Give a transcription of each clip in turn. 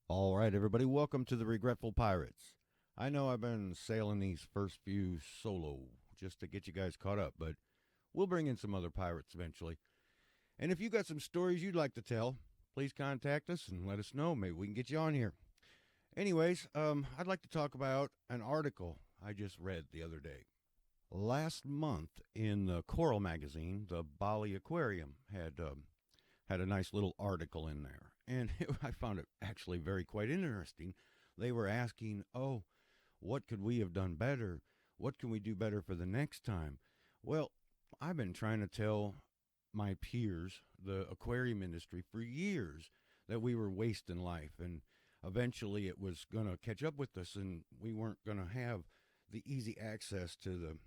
All right, everybody, welcome to the Regretful Pirates. I know I've been sailing these first few solo just to get you guys caught up, but we'll bring in some other pirates eventually. And if you got some stories you'd like to tell, please contact us and let us know. Maybe we can get you on here. Anyways, I'd like to talk about an article I just read the other day. Last month in the Coral magazine, the Bali Aquarium had a nice little article in there, and I found it actually very quite interesting. They were asking, "Oh, what could we have done better? What can we do better for the next time?" Well, I've been trying to tell my peers, the aquarium industry, for years that we were wasting life, and eventually it was going to catch up with us, and we weren't going to have the easy access to the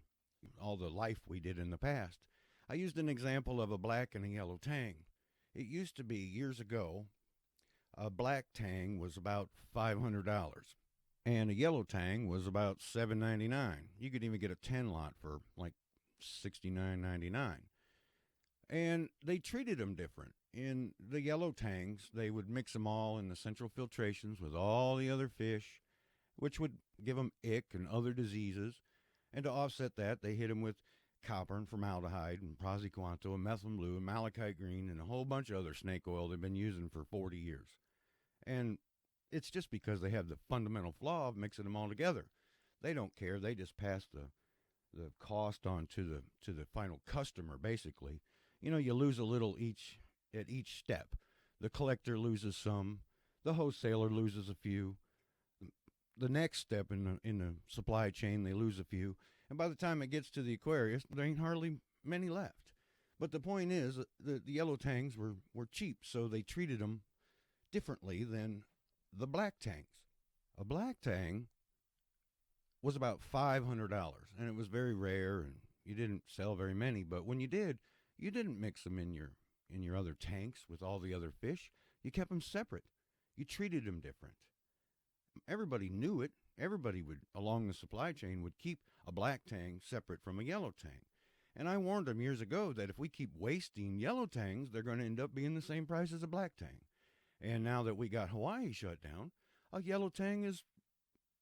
all the life we did in the past. I used an example of a black and a yellow tang. It used to be years ago, a black tang was about $500 and a yellow tang was about $7.99. You could even get a 10 lot for like $69.99. And they treated them different. In the yellow tangs, they would mix them all in the central filtrations with all the other fish, which would give them ick and other diseases. And to offset that, they hit them with copper and formaldehyde and praziquantel and methylene blue and malachite green and a whole bunch of other snake oil they've been using for 40 years. And it's just because they have the fundamental flaw of mixing them all together. They don't care. They just pass the cost on to the final customer. Basically, you lose a little each at each step. The collector loses some. The wholesaler loses a few. The next step in the supply chain, they lose a few, and by the time it gets to the Aquarius, there ain't hardly many left. But the point is, the yellow tangs were cheap, so they treated them differently than the black tangs. A black tang was about $500, and it was very rare, and you didn't sell very many. But when you did, you didn't mix them in your other tanks with all the other fish. You kept them separate. You treated them different. Everybody knew it. Everybody would along the supply chain would keep a black tang separate from a yellow tang. And I warned them years ago that if we keep wasting yellow tangs, they're going to end up being the same price as a black tang. And now that we got Hawaii shut down, a yellow tang is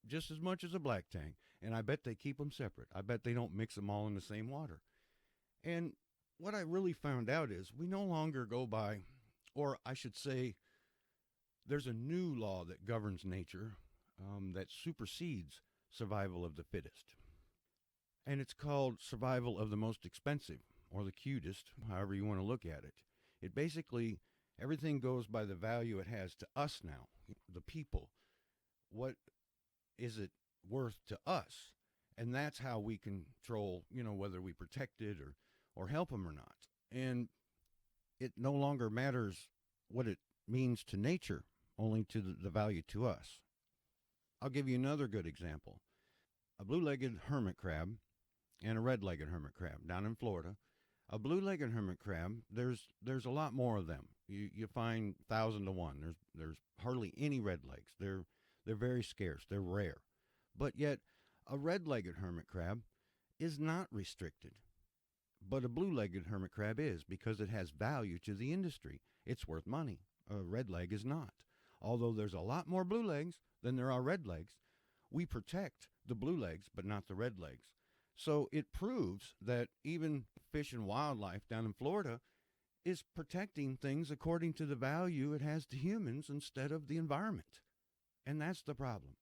just as much as a black tang. And I bet they keep them separate. I bet they don't mix them all in the same water. And what I really found out is we no longer go by, or I should say, there's a new law that governs nature that supersedes survival of the fittest. And it's called survival of the most expensive or the cutest, however you want to look at it. It basically, everything goes by the value it has to us now, the people. What is it worth to us? And that's how we control, whether we protect it or help them or not. And it no longer matters what it means to nature, only to the value to us. I'll give you another good example. A blue-legged hermit crab and a red-legged hermit crab down in Florida. A blue-legged hermit crab, there's a lot more of them. You find 1,000 to 1. There's hardly any red legs. They're very scarce. They're rare. But yet a red-legged hermit crab is not restricted. But a blue-legged hermit crab is because it has value to the industry. It's worth money. A red leg is not. Although there's a lot more blue legs than there are red legs, we protect the blue legs but not the red legs. So it proves that even Fish and Wildlife down in Florida is protecting things according to the value it has to humans instead of the environment. And that's the problem.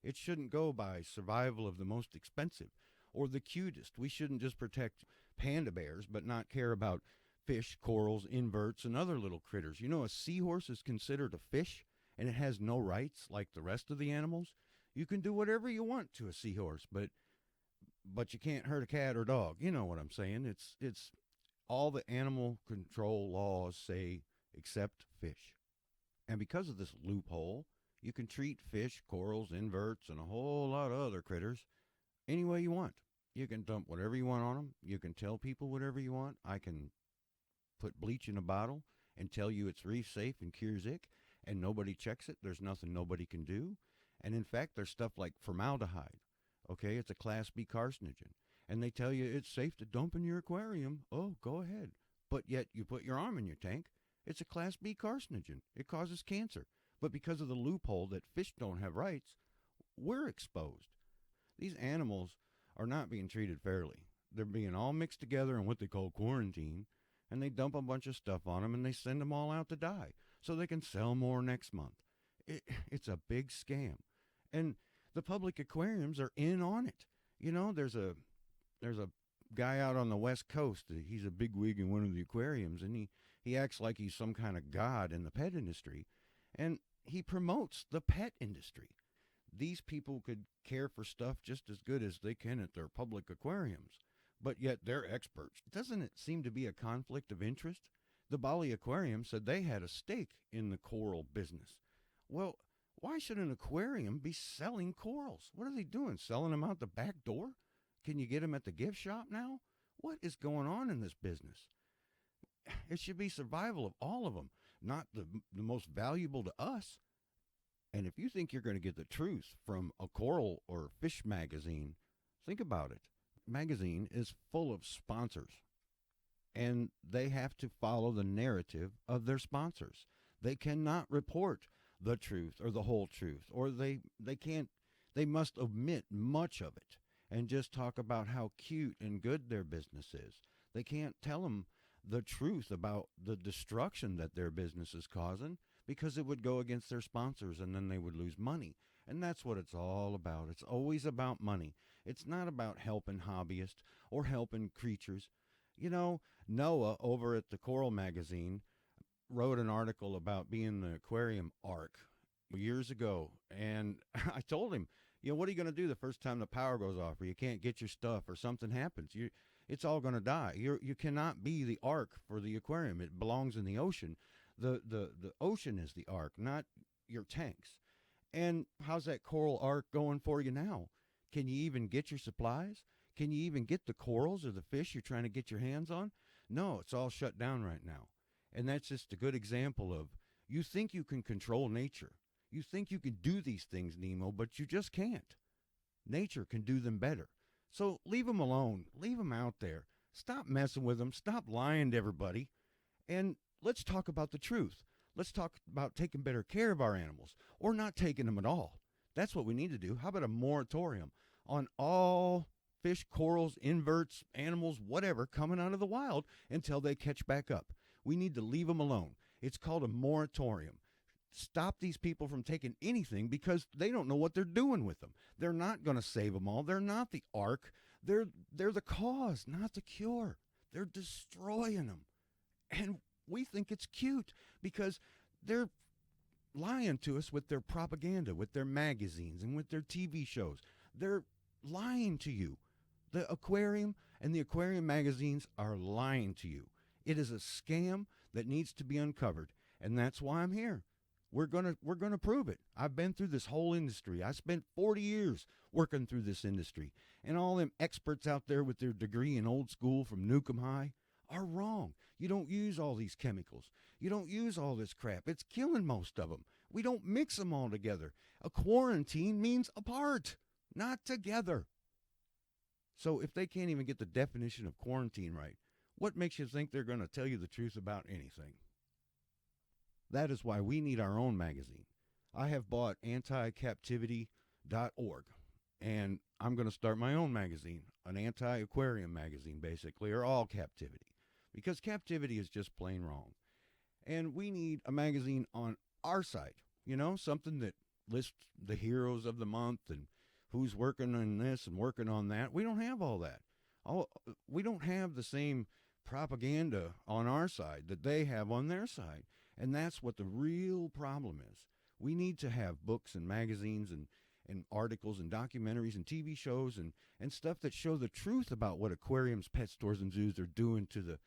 It shouldn't go by survival of the most expensive or the cutest. We shouldn't just protect panda bears but not care about fish, corals, inverts, and other little critters. A seahorse is considered a fish and it has no rights like the rest of the animals. You can do whatever you want to a seahorse, but you can't hurt a cat or dog. You know what I'm saying? It's all the animal control laws say except fish. And because of this loophole, you can treat fish, corals, inverts, and a whole lot of other critters any way you want. You can dump whatever you want on them. You can tell people whatever you want. I can put bleach in a bottle and tell you it's reef safe and cures ick, and nobody checks it. There's nothing nobody can do. And in fact, there's stuff like formaldehyde. Okay, it's a Class B carcinogen. And they tell you it's safe to dump in your aquarium. Oh, go ahead. But yet you put your arm in your tank. It's a Class B carcinogen. It causes cancer. But because of the loophole that fish don't have rights, we're exposed. These animals are not being treated fairly. They're being all mixed together in what they call quarantine, and they dump a bunch of stuff on them and they send them all out to die so they can sell more next month. It's a big scam. And the public aquariums are in on it. You know, there's a guy out on the West Coast. He's a big wig in one of the aquariums, and he acts like he's some kind of god in the pet industry, and he promotes the pet industry. These people could care for stuff just as good as they can at their public aquariums, but yet they're experts. Doesn't it seem to be a conflict of interest? The Bali Aquarium said they had a stake in the coral business. Well, why should an aquarium be selling corals? What are they doing? Selling them out the back door? Can you get them at the gift shop now? What is going on in this business? It should be survival of all of them, not the most valuable to us. And if you think you're going to get the truth from a coral or fish magazine, think about it. Magazine is full of sponsors, and they have to follow the narrative of their sponsors. They cannot report the truth or the whole truth, or they must omit much of it and just talk about how cute and good their business is. They can't tell them the truth about the destruction that their business is causing, because it would go against their sponsors and then they would lose money. And that's what it's all about. It's always about money. It's not about helping hobbyists or helping creatures. You know, Noah over at the Coral magazine wrote an article about being the aquarium ark years ago. And I told him, you know, what are you going to do the first time the power goes off or you can't get your stuff or something happens? It's all going to die. You cannot be the ark for the aquarium. It belongs in the ocean. The ocean is the ark, not your tanks. And how's that coral ark going for you now? Can you even get your supplies? Can you even get the corals or the fish you're trying to get your hands on? No, it's all shut down right now. And that's just a good example of, you think you can control nature. You think you can do these things, Nemo, but you just can't. Nature can do them better. So leave them alone. Leave them out there. Stop messing with them. Stop lying to everybody. And let's talk about the truth. Let's talk about taking better care of our animals, or not taking them at all. That's what we need to do. How about a moratorium on all fish, corals, inverts, animals, whatever, coming out of the wild until they catch back up? We need to leave them alone. It's called a moratorium. Stop these people from taking anything because they don't know what they're doing with them. They're not going to save them all. They're not the ark. They're the cause, not the cure. They're destroying them. And we think it's cute because they're lying to us with their propaganda, with their magazines, and with their TV shows. They're lying to you. The aquarium and the aquarium magazines are lying to you. It is a scam that needs to be uncovered, and that's why I'm here. We're gonna prove it. I've been through this whole industry. I spent 40 years working through this industry, and all them experts out there with their degree in old school from Newcomb High are wrong. You don't use all these chemicals. You don't use all this crap. It's killing most of them. We don't mix them all together. A quarantine means apart, not together. So if they can't even get the definition of quarantine right, what makes you think they're going to tell you the truth about anything? That is why we need our own magazine. I have bought anticaptivity.org, and I'm going to start my own magazine, an anti-aquarium magazine, basically, or all captivity, because captivity is just plain wrong. And we need a magazine on our side, you know, something that lists the heroes of the month and who's working on this and working on that. We don't have all that. We don't have the same propaganda on our side that they have on their side. And that's what the real problem is. We need to have books and magazines and articles and documentaries and TV shows and stuff that show the truth about what aquariums, pet stores, and zoos are doing to the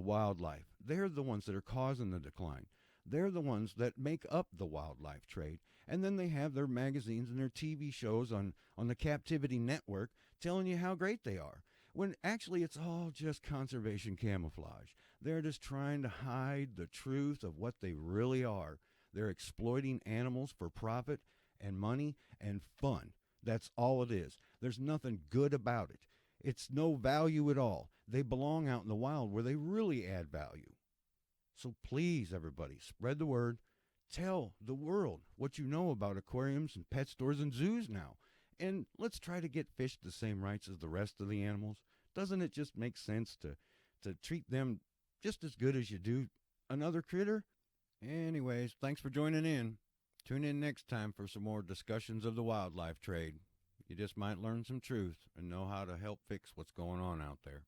wildlife. They're the ones that are causing the decline. They're the ones that make up the wildlife trade. And then they have their magazines and their TV shows on the Captivity Network telling you how great they are, when actually it's all just conservation camouflage. They're just trying to hide the truth of what they really are. They're exploiting animals for profit and money and fun. That's all it is. There's nothing good about it. It's no value at all. They belong out in the wild where they really add value. So please, everybody, spread the word. tell the world what you know about aquariums and pet stores and zoos now. And let's try to get fish the same rights as the rest of the animals. Doesn't it just make sense to treat them just as good as you do another critter? Anyways, thanks for joining in. Tune in next time for some more discussions of the wildlife trade. You just might learn some truth and know how to help fix what's going on out there.